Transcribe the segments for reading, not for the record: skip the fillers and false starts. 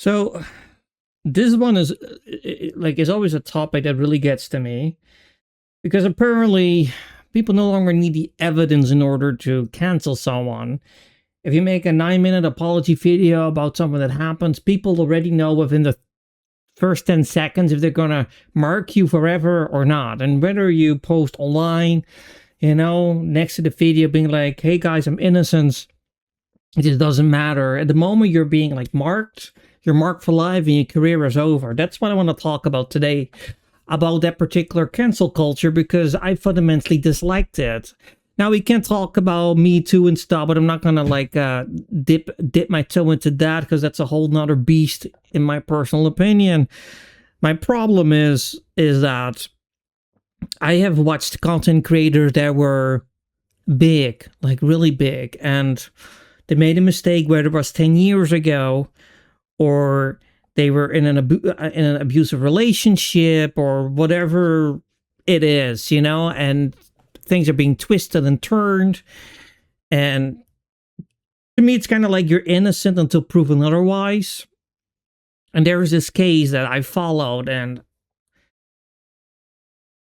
So this one is like is always a topic that really gets to me because apparently people no longer need the evidence in order to cancel someone. If you make a 9-minute apology video about something that happens, people already know within the first 10 seconds if they're gonna mark you forever or not. And whether you post online, next to the video being like, hey guys, I'm innocent, it just doesn't matter. At the moment you're being like marked, you're marked for life and your career is over. That's what I want to talk about today, about that particular cancel culture, because I fundamentally disliked it. Now we can talk about Me Too and stuff, but I'm not gonna like dip my toe into that because that's a whole nother beast in my personal opinion. My problem is that I have watched content creators that were big, like really big, and they made a mistake, whether it was 10 years ago or they were in an abusive relationship or whatever it is, and things are being twisted and turned. And to me, it's kind of like you're innocent until proven otherwise. And there was this case that I followed, and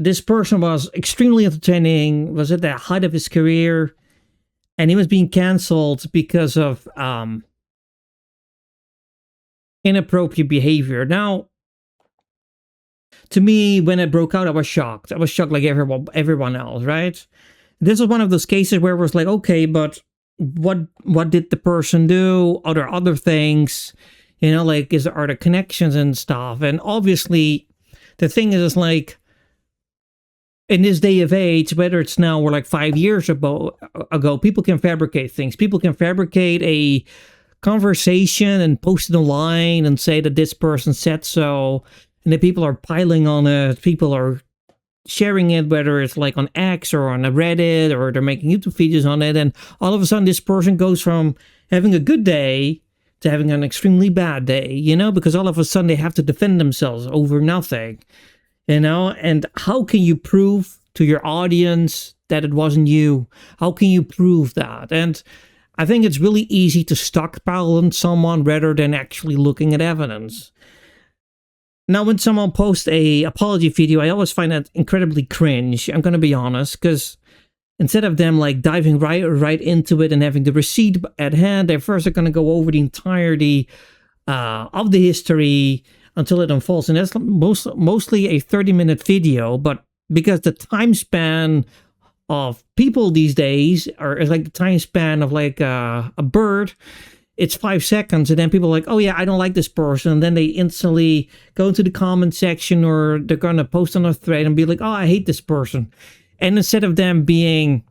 this person was extremely entertaining, was at the height of his career, and he was being canceled because of inappropriate behavior. Now, to me, when it broke out, I was shocked. I was shocked like everyone else, right? This was one of those cases where it was like, okay, but what did the person do? Are there other things? Like, are there connections and stuff? And obviously, the thing is like, in this day of age, whether it's now or like 5 years ago, people can fabricate things. People can fabricate a conversation and post it online and say that this person said so, and that people are piling on it. People are sharing it, whether it's like on X or on a Reddit, or they're making YouTube videos on it, and all of a sudden this person goes from having a good day to having an extremely bad day, because all of a sudden they have to defend themselves over nothing. And how can you prove to your audience that it wasn't you? How can you prove that? And I think it's really easy to stockpile on someone rather than actually looking at evidence. Now, when someone posts a apology video, I always find that incredibly cringe. I'm going to be honest, because instead of them like diving right into it and having the receipt at hand, they first are going to go over the entirety of the history until it unfolds. And that's mostly a 30-minute video, but because the time span of people these days is like the time span of like a bird, it's 5 seconds, and then people are like, oh yeah, I don't like this person, and then they instantly go into the comment section, or they're gonna post on a thread and be like, oh, I hate this person. And instead of them being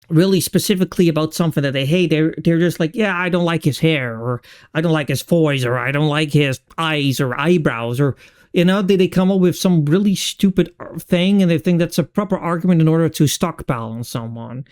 really specifically about something that they hate, they're just like, yeah, I don't like his hair, or I don't like his voice, or I don't like his eyes or eyebrows, or they come up with some really stupid thing, and they think that's a proper argument in order to stockpile on someone.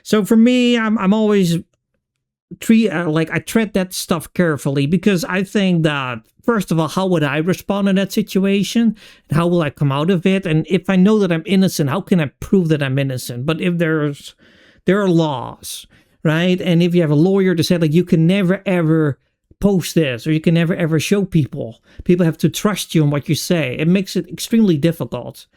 So for me, I'm always I tread that stuff carefully, because I think that, first of all, how would I respond in that situation? How will I come out of it? And if I know that I'm innocent, how can I prove that I'm innocent? But if there are laws, right? And if you have a lawyer to say like, you can never ever post this, or you can never ever show people have to trust you on what you say, it makes it extremely difficult.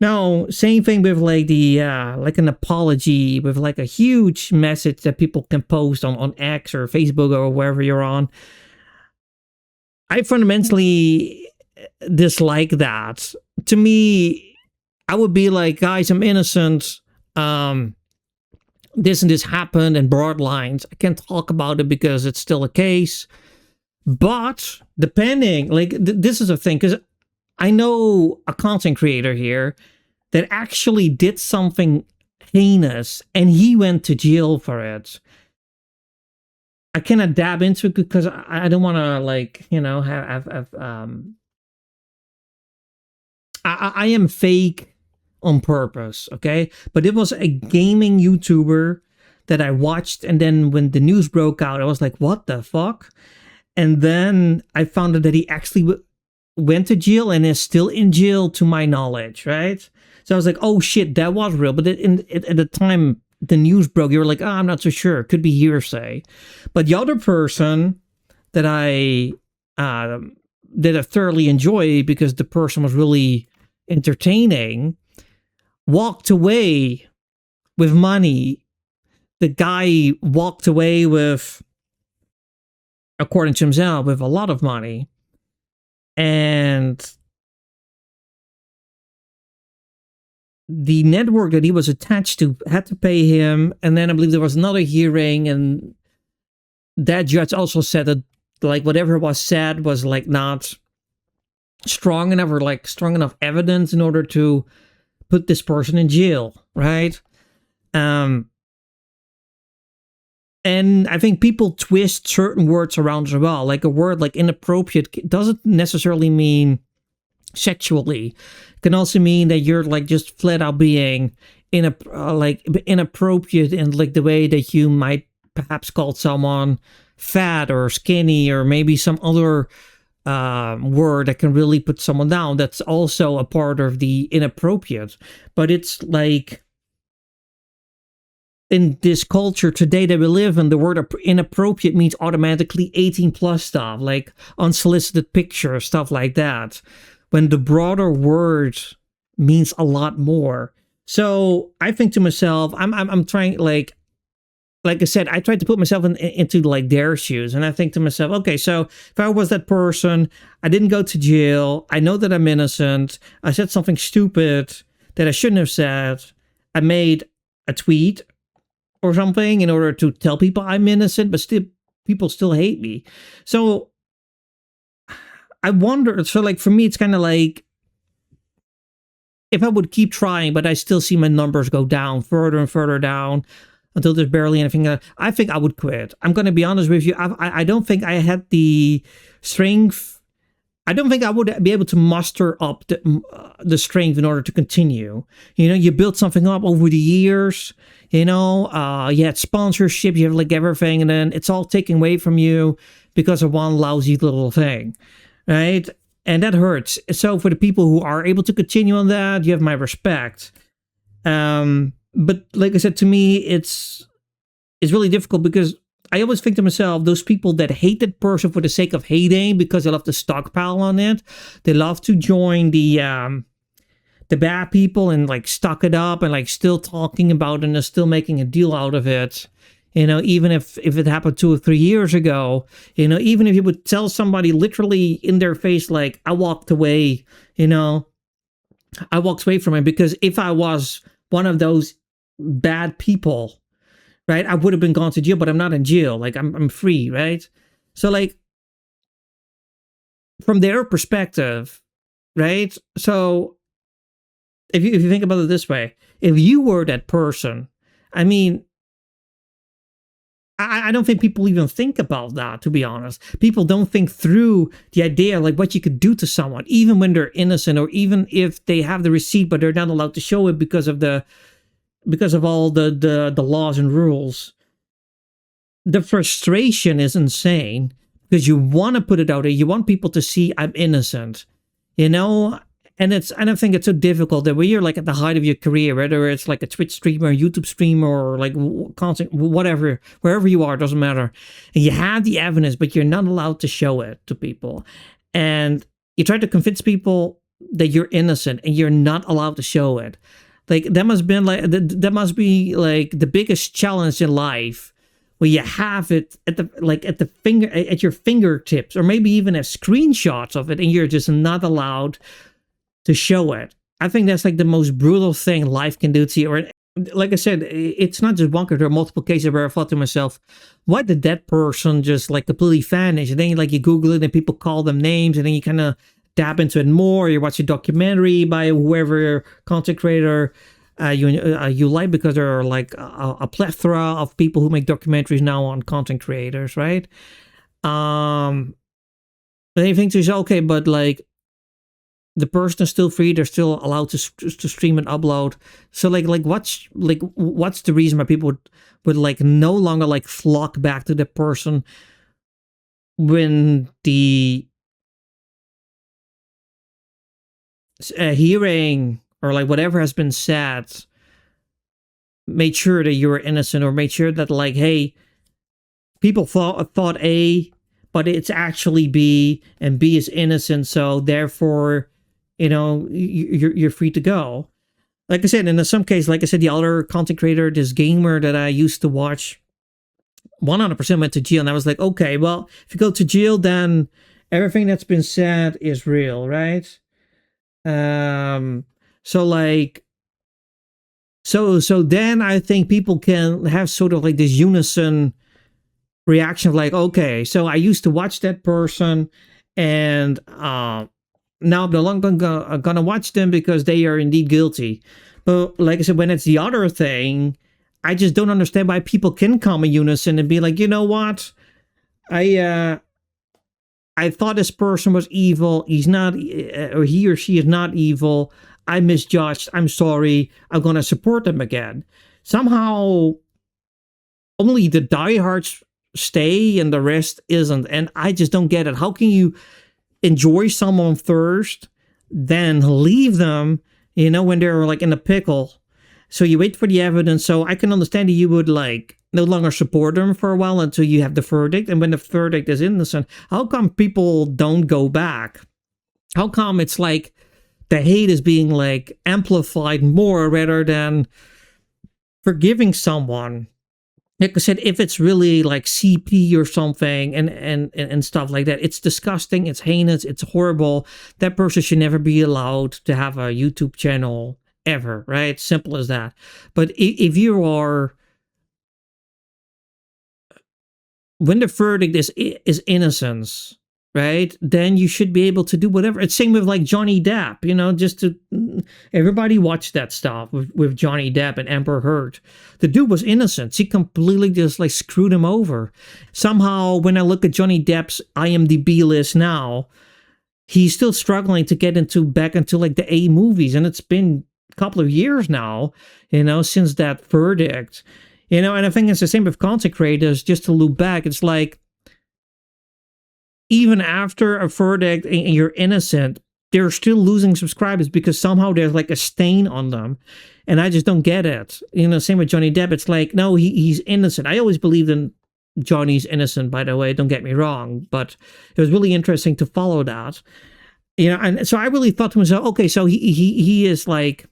Now, same thing with like the like an apology with like a huge message that people can post on X or Facebook or wherever you're on. I fundamentally dislike that. To me, I would be like, guys, I'm innocent. This and this happened in broad lines. I can't talk about it because it's still a case. But depending, like this is a thing, because I know a content creator here that actually did something heinous and he went to jail for it. I cannot dab into it because I don't want to like, I am fake on purpose, okay? But it was a gaming YouTuber that I watched, and then when the news broke out, I was like, what the fuck? And then I found out that he actually went to jail and is still in jail to my knowledge, right? So I was like, oh shit, that was real. But at the time the news broke, you were like, oh, I'm not so sure. It could be hearsay. But the other person that I that I thoroughly enjoy because the person was really entertaining, walked away with money. The guy walked away with, according to himself, with a lot of money. And the network that he was attached to had to pay him. And then I believe there was another hearing, and that judge also said that like whatever was said was like not strong enough, or like strong enough evidence in order to put this person in jail, right? And I think people twist certain words around as well. Like a word like inappropriate doesn't necessarily mean sexually. It can also mean that you're like just flat out being inappropriate in like the way that you might perhaps call someone fat or skinny, or maybe some other word that can really put someone down. That's also a part of the inappropriate. But it's like, in this culture today that we live in, the word inappropriate means automatically 18 plus stuff, like unsolicited pictures, stuff like that, when the broader word means a lot more. So I think to myself, I'm trying, like I said, I tried to put myself into like their shoes, and I think to myself, okay, so if I was that person, I didn't go to jail, I know that I'm innocent, I said something stupid that I shouldn't have said, I made a tweet or something in order to tell people I'm innocent, but still people still hate me. So I wonder, so like for me, it's kind of like, if I would keep trying, but I still see my numbers go down further and further down until there's barely anything, I think I would quit. I'm going to be honest with you. I don't think I had the strength. I don't think I would be able to muster up the strength in order to continue. You know, you build something up over the years, you know, you had sponsorship, you have like everything, and then it's all taken away from you because of one lousy little thing, right? And that hurts. So for the people who are able to continue on that, you have my respect. But like I said, to me, it's really difficult because I always think to myself, those people that hate that person for the sake of hating because they love to stockpile on it, they love to join the bad people and like stock it up and like still talking about it and still making a deal out of it. You know, even if it happened 2 or 3 years ago, you know, even if you would tell somebody literally in their face, like, I walked away, you know, I walked away from it because if I was one of those bad people, right, I would have been gone to jail, but I'm not in jail. Like, I'm free, right? So, like, from their perspective, right? So, if you think about it this way, if you were that person, I mean, I don't think people even think about that, to be honest. People don't think through the idea, like, what you could do to someone, even when they're innocent, or even if they have the receipt, but they're not allowed to show it because of all the laws and rules. The frustration is insane because you want to put it out there. You want people to see I'm innocent, you know? And I don't think it's so difficult that when you're like at the height of your career, whether it's like a Twitch streamer, YouTube streamer, or like content, whatever, wherever you are, doesn't matter. And you have the evidence, but you're not allowed to show it to people. And you try to convince people that you're innocent and you're not allowed to show it. Like that must be like the biggest challenge in life, where you have it at your fingertips, or maybe even have screenshots of it, and you're just not allowed to show it. I think that's like the most brutal thing life can do to you. Or, like I said, it's not just one case, there are multiple cases where I thought to myself, why did that person just like completely vanish? And then like you Google it and people call them names, and then you kind of dab into it more. You watch a documentary by whoever content creator you like, because there are like a plethora of people who make documentaries now on content creators, right? Then you think to yourself, okay, but like the person is still free; they're still allowed to stream and upload. So like what's the reason why people would like no longer like flock back to the person when the hearing or like whatever has been said made sure that you were innocent, or made sure that like, hey, people thought A, but it's actually B, and B is innocent, so therefore, you're free to go. Like I said, in some case, like I said, the other content creator, this gamer that I used to watch, 100% went to jail, and I was like, okay, well, if you go to jail, then everything that's been said is real, right? So like, so then I think people can have sort of like this unison reaction of like, okay, so I used to watch that person, and now I'm no longer gonna watch them because they are indeed guilty. But like I said, when it's the other thing, I just don't understand why people can come in unison and be like, you know what, I thought this person was evil. He's not, or he or she is not evil. I misjudged. I'm sorry. I'm gonna support them again. Somehow, only the diehards stay and the rest isn't, and I just don't get it. How can you enjoy someone first, then leave them, when they're like in a pickle? So you wait for the evidence. So I can understand that you would like no longer support them for a while until you have the verdict, and when the verdict is innocent, how come people don't go back? How come it's like the hate is being like amplified more rather than forgiving someone? Like I said, if it's really like CP or something and stuff like that, it's disgusting, it's heinous, it's horrible. That person should never be allowed to have a YouTube channel ever, right? Simple as that. But if you are, when the verdict is innocence, right, then you should be able to do whatever. It's same with like Johnny Depp, just to, everybody watched that stuff with Johnny Depp and Amber Heard. The dude was innocent. She completely just like screwed him over. Somehow, when I look at Johnny Depp's IMDb list now, he's still struggling to get back into like the A movies, and it's been a couple of years now, since that verdict. And I think it's the same with content creators. Just to loop back, it's like, even after a verdict and you're innocent, they're still losing subscribers because somehow there's like a stain on them. And I just don't get it. Same with Johnny Depp. It's like, no, he's innocent. I always believed in Johnny's innocent, by the way, don't get me wrong. But it was really interesting to follow that. And so I really thought to myself, okay, so he is like,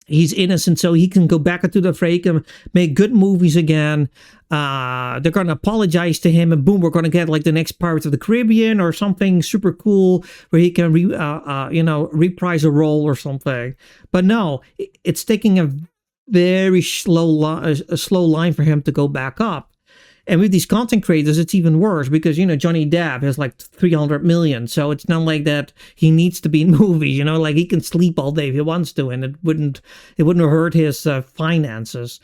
he's innocent, so he can go back into the fray and make good movies again. They're going to apologize to him, and boom, we're going to get like the next Pirates of the Caribbean or something super cool where he can reprise a role or something. But no, it's taking a very slow line for him to go back up. And with these content creators, it's even worse because, Johnny Depp has like 300 million. So it's not like that he needs to be in movies, like he can sleep all day if he wants to, and it wouldn't hurt his finances.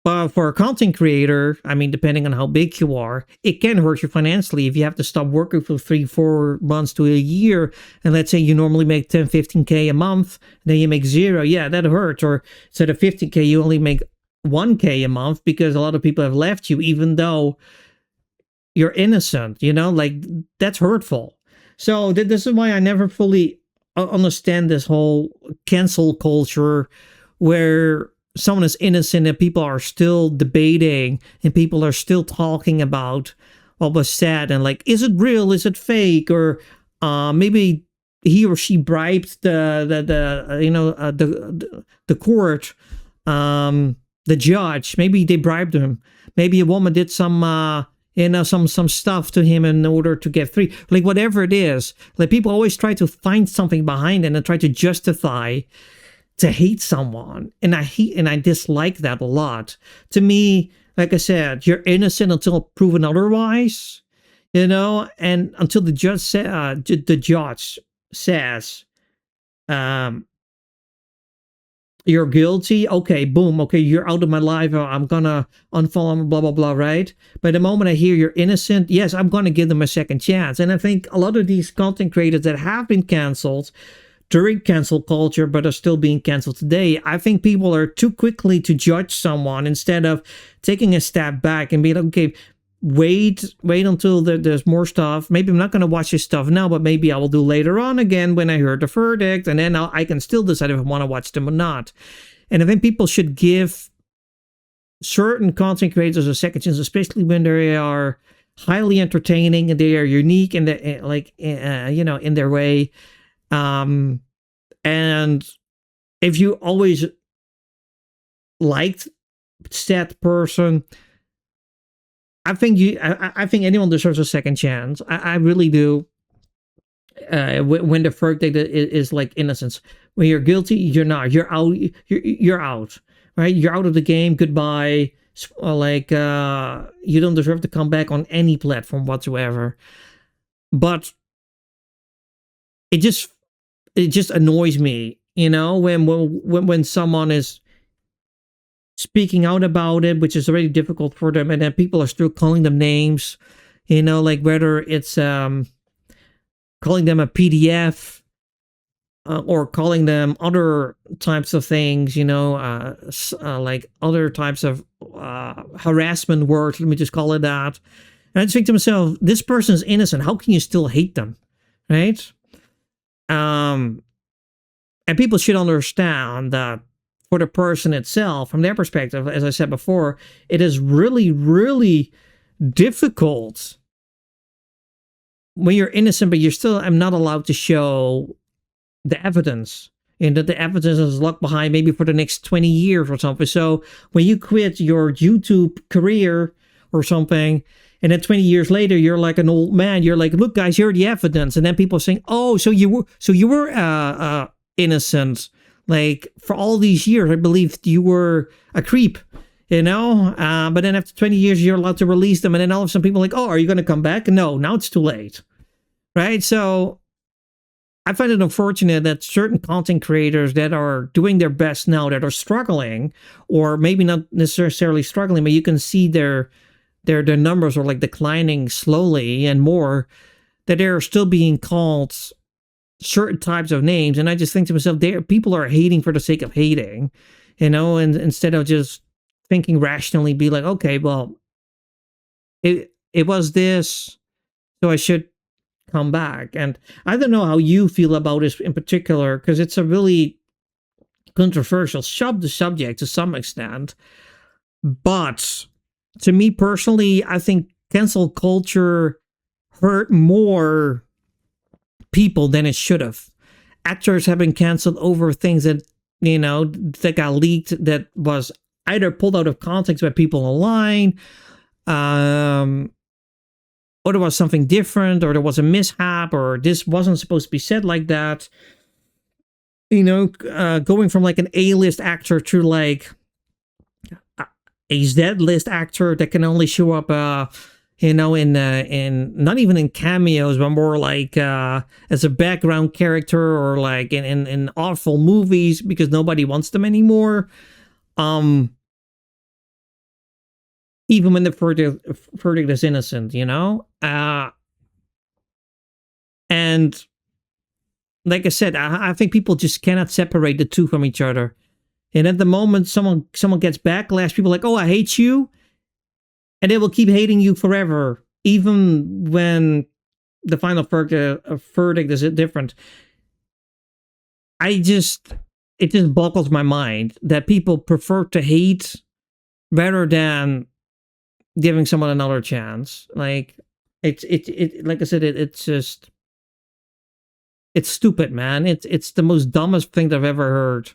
But for a content creator, I mean, depending on how big you are, it can hurt you financially if you have to stop working for 3-4 months to a year. And let's say you normally make 10, 15K a month, and then you make zero. Yeah, that hurts. Or instead of 50K, you only make 1K a month because a lot of people have left you, even though you're innocent, like that's hurtful. So this is why I never fully understand this whole cancel culture where someone is innocent and people are still debating and people are still talking about what was said and like, is it real? Is it fake? Or maybe he or she bribed the court, the judge. Maybe they bribed him. Maybe a woman did some stuff to him in order to get free. Like whatever it is, like people always try to find something behind it and try to justify to hate someone. And I dislike that a lot. To me, like I said, you're innocent until proven otherwise, and until the judge says, you're guilty. Okay, boom. Okay, you're out of my life. I'm gonna unfollow, blah, blah, blah, right? But the moment I hear you're innocent, yes, I'm gonna give them a second chance. And I think a lot of these content creators that have been canceled during cancel culture, but are still being canceled today, I think people are too quickly to judge someone instead of taking a step back and being like, okay, wait until there's more stuff. Maybe I'm not going to watch this stuff now, but maybe I will do later on again when I heard the verdict, and then I can still decide if I want to watch them or not. And I think people should give certain content creators a second chance, especially when they are highly entertaining and they are unique in the like in their way. And if you always liked said person, I think anyone deserves a second chance. I really do. When the verdict is like innocence, when you're guilty, you're not. You're out. You're out. Right? You're out of the game. Goodbye. You don't deserve to come back on any platform whatsoever. But it just annoys me, when someone is speaking out about it, which is already difficult for them, and then people are still calling them names, like whether it's calling them a PDF, or calling them other types of things, like other types of harassment words. Let me just call it that. And I just think to myself, this person is innocent. How can you still hate them, right? And people should understand that for the person itself, from their perspective, as I said before, it is really, really difficult when you're innocent, but you're still, I'm not allowed to show the evidence, and that the evidence is locked behind maybe for the next 20 years or something. So when you quit your YouTube career or something, and then 20 years later, you're like an old man, you're like, look guys, here's the evidence. And then people are saying, oh, so you were innocent. Like for all these years, I believed you were a creep, but then after 20 years, you're allowed to release them. And then all of a sudden people are like, oh, are you going to come back? No, now it's too late. Right? So I find it unfortunate that certain content creators that are doing their best now, that are struggling, or maybe not necessarily struggling, but you can see their numbers are like declining slowly and more, that they're still being called certain types of names. And I just think to myself, people are hating for the sake of hating, and instead of just thinking rationally, be like, okay, well, it was this, so I should come back. And I don't know how you feel about this in particular, because it's a really controversial subject to some extent. But to me personally, I think cancel culture hurt more people than it should have. Actors have been canceled over things that that got leaked, that was either pulled out of context by people online, or there was something different, or there was a mishap, or this wasn't supposed to be said like that. Going from like an A-list actor to like a Z-list actor that can only show up, in not even in cameos, but more like as a background character, or like in awful movies because nobody wants them anymore. Even when the verdict is innocent, and like I said, I think people just cannot separate the two from each other. And at the moment someone gets backlash, people are like, oh, I hate you, and they will keep hating you forever, even when the final verdict is different. It just boggles my mind that people prefer to hate rather than giving someone another chance. Like it like I said, it's stupid, man. It's the most dumbest thing that I've ever heard.